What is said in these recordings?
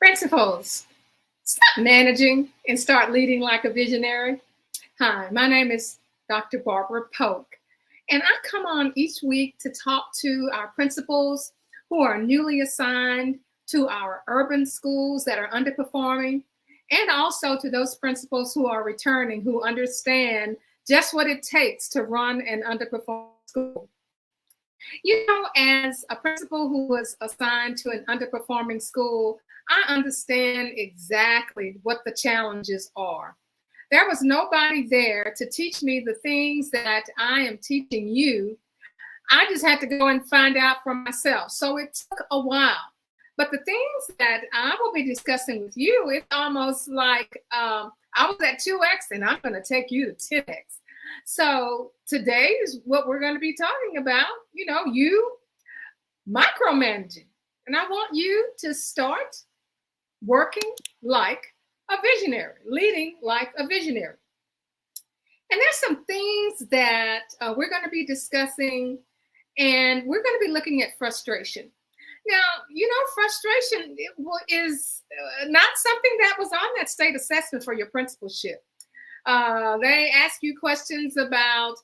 Principles. Stop managing and start leading like a visionary. Hi, my name is Dr. Barbara Polk, and I come on each week to talk to our principals who are newly assigned to our urban schools that are underperforming, and also to those principals who are returning, who understand just what it takes to run an underperforming school. You know, as a principal who was assigned to an underperforming school, I understand exactly what the challenges are. There was nobody there to teach me the things that I am teaching you. I just had to go and find out for myself. So it took a while. But the things that I will be discussing with you, it's almost like I was at 2x and I'm going to take you to 10x. So today is what we're going to be talking about, you micromanaging. And I want you to start working like a visionary, leading like a visionary. And there's some things that we're going to be discussing, and we're going to be looking at frustration. Now, frustration is not something that was on that state assessment for your principalship. They ask you questions about,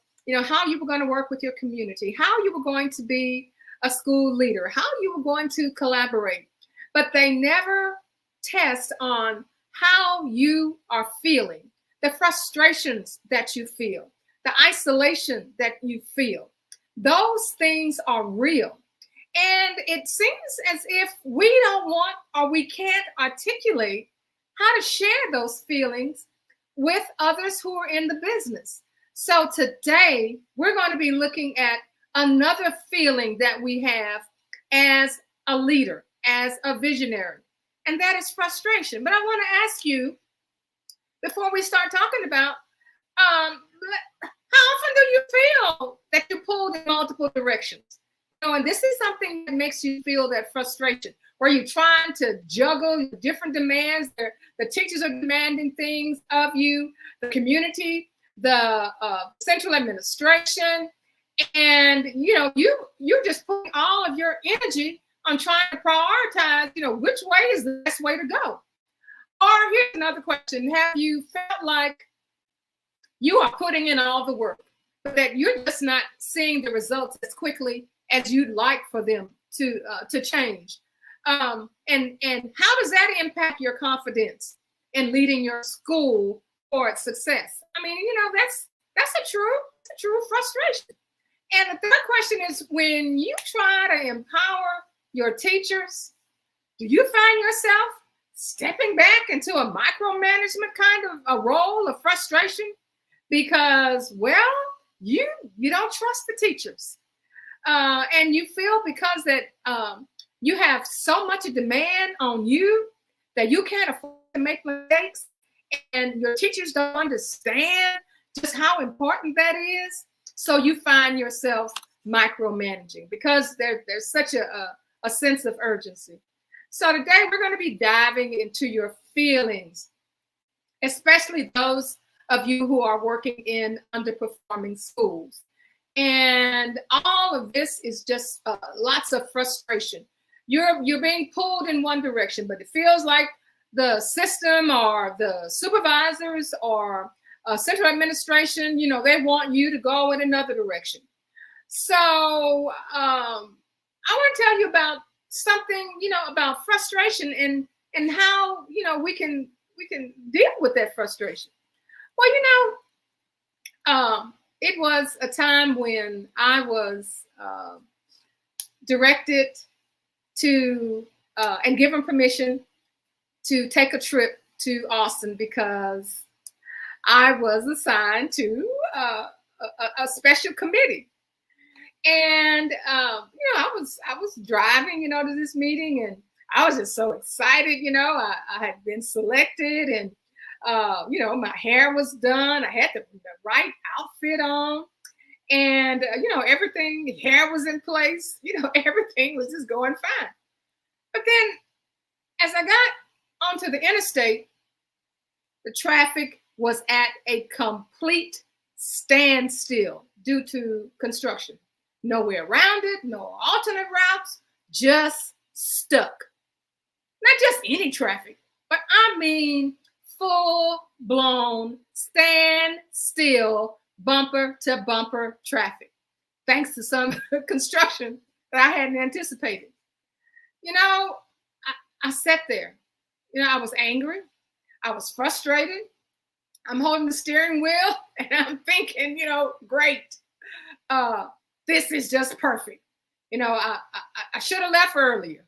how you were going to work with your community, how you were going to be a school leader, how you were going to collaborate, but they never test on how you are feeling, the frustrations that you feel, the isolation that you feel. Those things are real. And it seems as if we don't want or we can't articulate how to share those feelings with others who are in the business. So today, we're going to be looking at another feeling that we have as a leader, as a visionary, and that is frustration. But I want to ask you, before we start talking about, how often do you feel that you're pulled in multiple directions? And this is something that makes you feel that frustration, where you're trying to juggle different demands. The teachers are demanding things of you, the community, the central administration, and you're just putting all of your energy on trying to prioritize, which way is the best way to go. Or here's another question: have you felt like you are putting in all the work, but that you're just not seeing the results as quickly as you'd like for them to change? And how does that impact your confidence in leading your school for its success? I mean, that's a true frustration. And the third question is, when you try to empower your teachers, do you find yourself stepping back into a micromanagement kind of a role of frustration because, you don't trust the teachers? And you feel because that you have so much demand on you that you can't afford to make mistakes, and your teachers don't understand just how important that is. So you find yourself micromanaging because there's such a sense of urgency. So today we're going to be diving into your feelings, especially those of you who are working in underperforming schools. And all of this is just lots of frustration. You're being pulled in one direction, but it feels like the system or the supervisors or central administration, they want you to go in another direction. So I want to tell you about something, about frustration and how, we can deal with that frustration. Well, it was a time when I was directed to and given permission to take a trip to Austin because I was assigned to a special committee. And I was driving, to this meeting, and I was just so excited. I had been selected, and my hair was done. I had the right outfit on, and everything, hair was in place. Everything was just going fine. But then, as I got onto the interstate, the traffic was at a complete standstill due to construction. Nowhere around it, no alternate routes, just stuck. Not just any traffic, but I mean full blown stand still bumper to bumper traffic, thanks to some construction that I hadn't anticipated. You know, I sat there. I was angry. I was frustrated. I'm holding the steering wheel and I'm thinking, great. This is just perfect. I should have left earlier.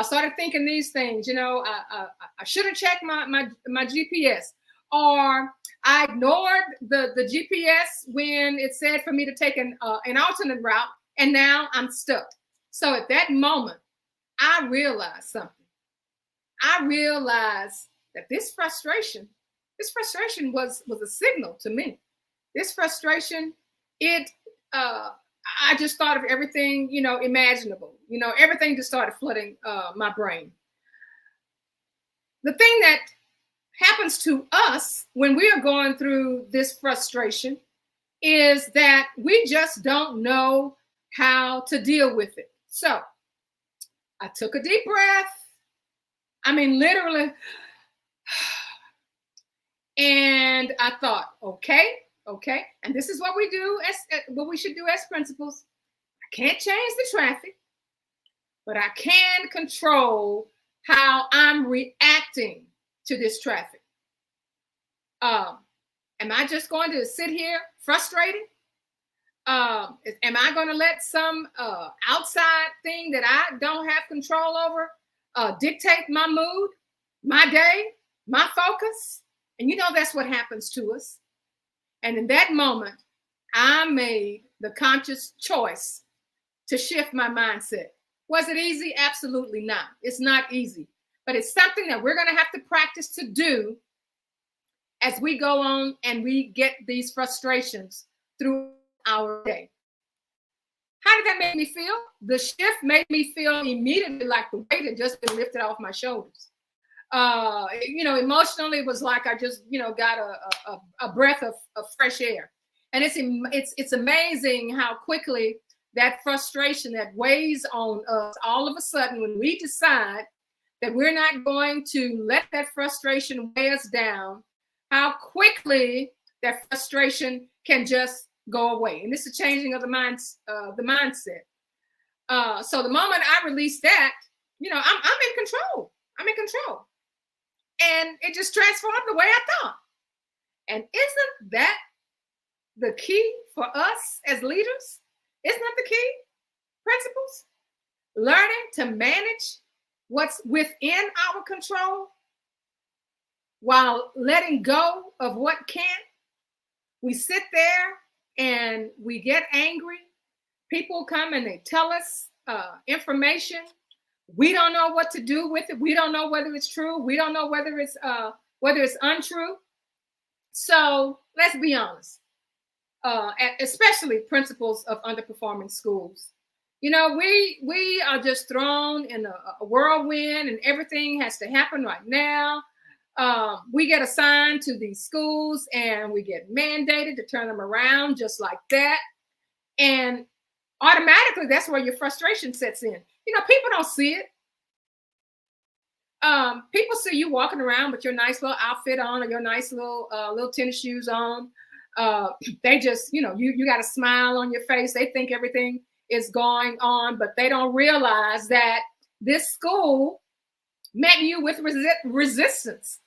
Started thinking these things. I should have checked my GPS, or I ignored the GPS when it said for me to take an alternate route, and now I'm stuck. So at that moment, I realized something. I realized that this frustration was a signal to me. This frustration, I just thought of everything, imaginable. Everything just started flooding my brain. The thing that happens to us when we are going through this frustration is that we just don't know how to deal with it. So I took a deep breath. I mean, literally. And I thought, okay. And this is what we do, what we should do as principals. I can't change the traffic, but I can control how I'm reacting to this traffic. Am I just going to sit here frustrated? Am I going to let some outside thing that I don't have control over dictate my mood, my day, my focus? And that's what happens to us. And in that moment, I made the conscious choice to shift my mindset. Was it easy? Absolutely not. It's not easy, but it's something that we're going to have to practice to do as we go on and we get these frustrations through our day. How did that make me feel? The shift made me feel immediately like the weight had just been lifted off my shoulders. Emotionally, it was like I just, got a breath of fresh air. And it's amazing how quickly that frustration that weighs on us all of a sudden, when we decide that we're not going to let that frustration weigh us down, how quickly that frustration can just go away. And this is changing of the mindset. So the moment I release that, I'm in control. I'm in control. And it just transformed the way I thought. And isn't that the key for us as leaders? Isn't that the key? Principles? Learning to manage what's within our control while letting go of what can't. We sit there and we get angry. People come and they tell us information. We don't know what to do with it. We don't know whether it's true. We don't know whether it's untrue. So let's be honest, especially principals of underperforming schools. We are just thrown in a whirlwind, and everything has to happen right now. We get assigned to these schools, and we get mandated to turn them around just like that. And automatically, that's where your frustration sets in. People don't see it. People see you walking around with your nice little outfit on, or your nice little tennis shoes on. They just, you got a smile on your face. They think everything is going on, but they don't realize that this school met you with resistance.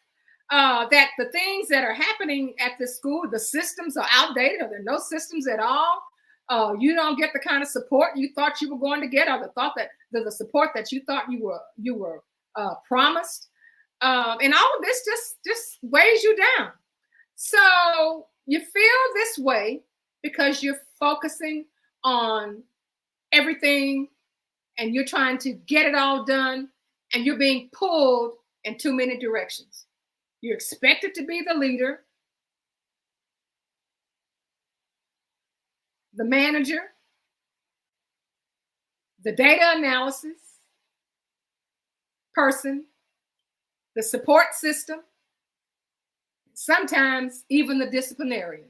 That the things that are happening at this school, the systems are outdated, or there are no systems at all. You don't get the kind of support you thought you were going to get, or the support that you thought you were promised, and all of this just weighs you down. So you feel this way because you're focusing on everything, and you're trying to get it all done, and you're being pulled in too many directions. You're expected to be the leader, the manager, the data analysis person, the support system, sometimes even the disciplinarian.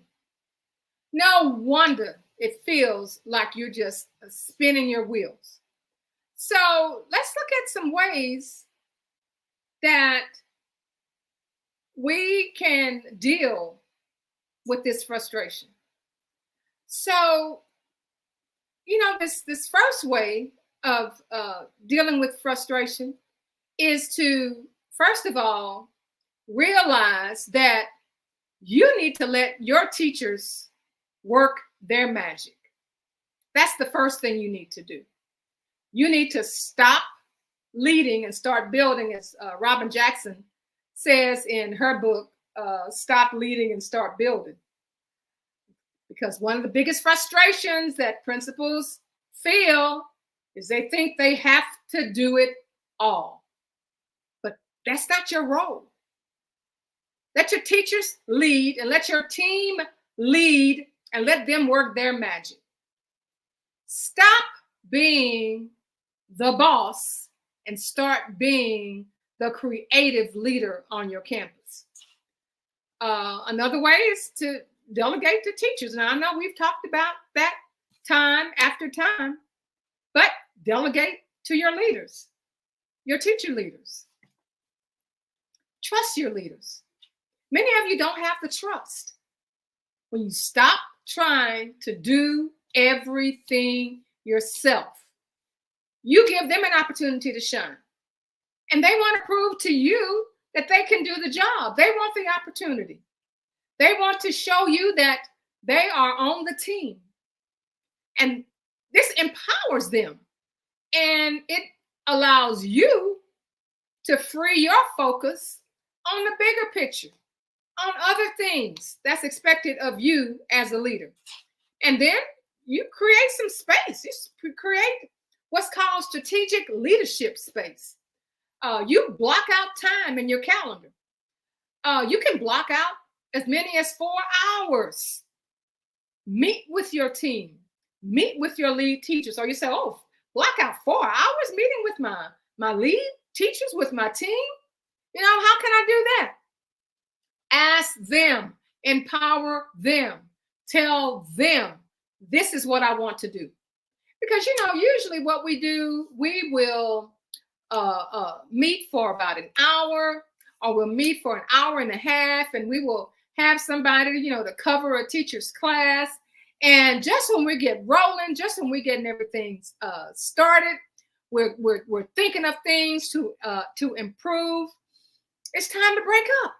No wonder it feels like you're just spinning your wheels. So let's look at some ways that we can deal with this frustration. So, this first way of dealing with frustration is to, first of all, realize that you need to let your teachers work their magic. That's the first thing you need to do. You need to stop leading and start building, as Robin Jackson says in her book, Stop Leading and Start Building. Because one of the biggest frustrations that principals feel is they think they have to do it all. But that's not your role. Let your teachers lead and let your team lead and let them work their magic. Stop being the boss and start being the creative leader on your campus. Another way is to delegate to teachers. Now, I know we've talked about that time after time, but delegate to your leaders, your teacher leaders. Trust your leaders. Many of you don't have the trust. When you stop trying to do everything yourself, you give them an opportunity to shine. And they want to prove to you that they can do the job. They want the opportunity. They want to show you that they are on the team. And this empowers them. And it allows you to free your focus on the bigger picture, on other things that's expected of you as a leader. And then you create some space. You create what's called strategic leadership space. You block out time in your calendar. You can block out as many as 4 hours. Meet with your team. Meet with your lead teachers. Or you say, oh, block out 4 hours meeting with my lead teachers, with my team? How can I do that? Ask them, empower them, tell them, this is what I want to do. Because, usually what we do, we will meet for about an hour, or we'll meet for an hour and a half, and we will have somebody, to cover a teacher's class. And just when we get rolling, just when we're getting everything started, we're thinking of things to improve. It's time to break up.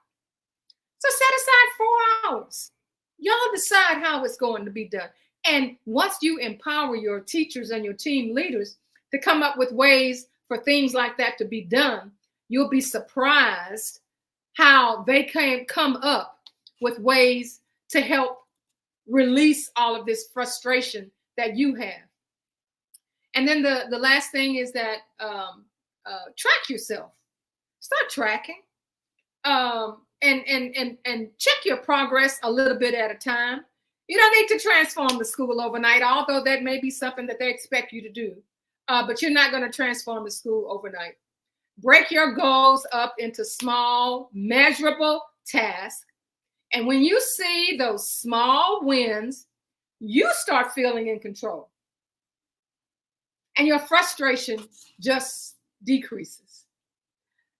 So set aside 4 hours. Y'all decide how it's going to be done. And once you empower your teachers and your team leaders to come up with ways for things like that to be done, you'll be surprised how they can come up with ways to help release all of this frustration that you have. And then the last thing is that track yourself. Start tracking. And check your progress a little bit at a time. You don't need to transform the school overnight, although that may be something that they expect you to do. But you're not going to transform the school overnight. Break your goals up into small, measurable tasks. And when you see those small wins, you start feeling in control. And your frustration just decreases.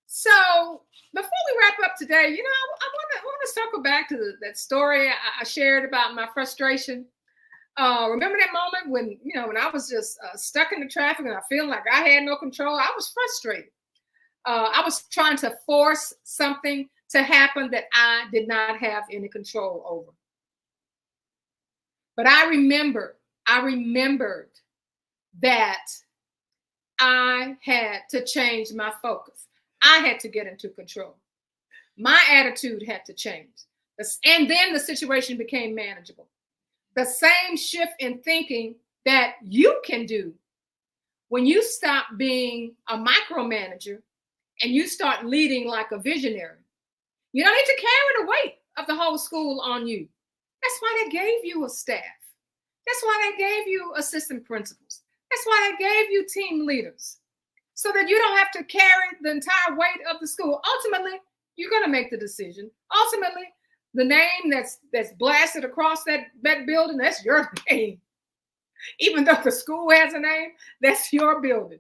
So before we wrap up today, I want to circle back to that story I shared about my frustration. Remember that moment when I was just stuck in the traffic and I feel like I had no control? I was frustrated. I was trying to force something to happen that I did not have any control over. But I remembered that I had to change my focus. I had to get into control. My attitude had to change. And then the situation became manageable. The same shift in thinking that you can do when you stop being a micromanager and you start leading like a visionary. You don't need to carry the weight of the whole school on you. That's why they gave you a staff. That's why they gave you assistant principals. That's why they gave you team leaders, so that you don't have to carry the entire weight of the school. Ultimately, you're going to make the decision. Ultimately, the name that's blasted across that building, that's your name. Even though the school has a name, that's your building.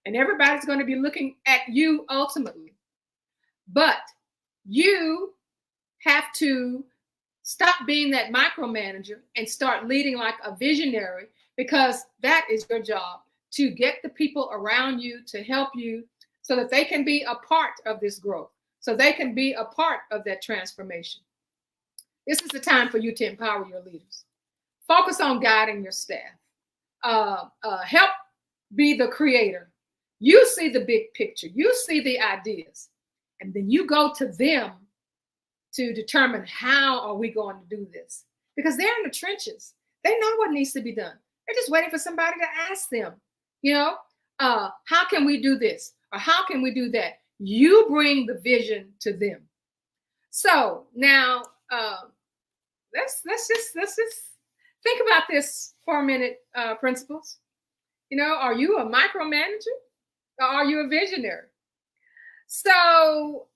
And everybody's going to be looking at you ultimately. But you have to stop being that micromanager and start leading like a visionary, because that is your job, to get the people around you to help you so that they can be a part of this growth, so they can be a part of that transformation. This is the time for you to empower your leaders. Focus on guiding your staff. Help be the creator. You see the big picture. You see the ideas. And then you go to them to determine how are we going to do this. Because they're in the trenches. They know what needs to be done. They're just waiting for somebody to ask them, how can we do this? Or how can we do that? You bring the vision to them. So now let's just think about this for a minute, principals. Are you a micromanager or are you a visionary? So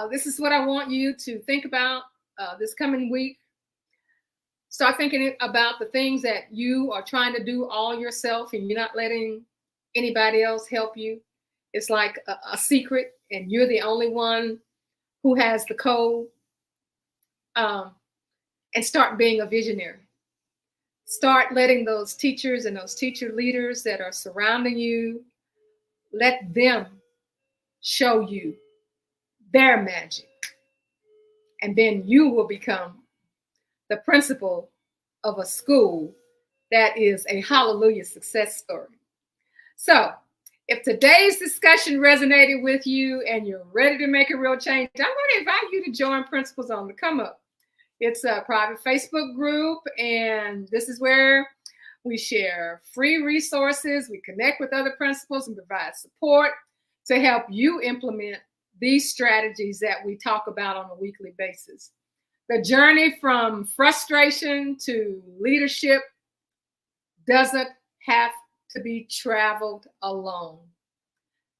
this is what I want you to think about this coming week. Start thinking about the things that you are trying to do all yourself and you're not letting anybody else help you. It's like a secret and you're the only one who has the code. And start being a visionary. Start letting those teachers and those teacher leaders that are surrounding you, let them show you their magic. And then you will become the principal of a school that is a hallelujah success story. So if today's discussion resonated with you and you're ready to make a real change, I'm going to invite you to join Principals on the Come Up. It's a private Facebook group, and this is where we share free resources. We connect with other principals and provide support to help you implement these strategies that we talk about on a weekly basis. The journey from frustration to leadership doesn't have to be traveled alone.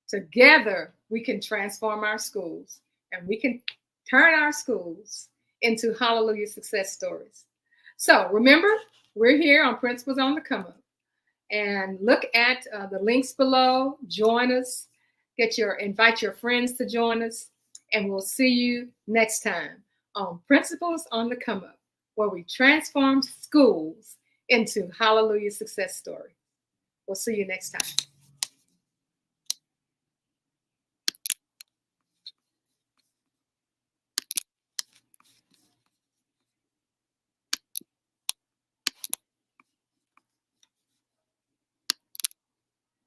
Together, we can transform our schools, and we can turn our schools into hallelujah success stories. So remember, we're here on Principals on the Come Up. And look at the links below. Join us. Invite your friends to join us. And we'll see you next time on Principals on the Come Up, where we transform schools into hallelujah success stories. We'll see you next time.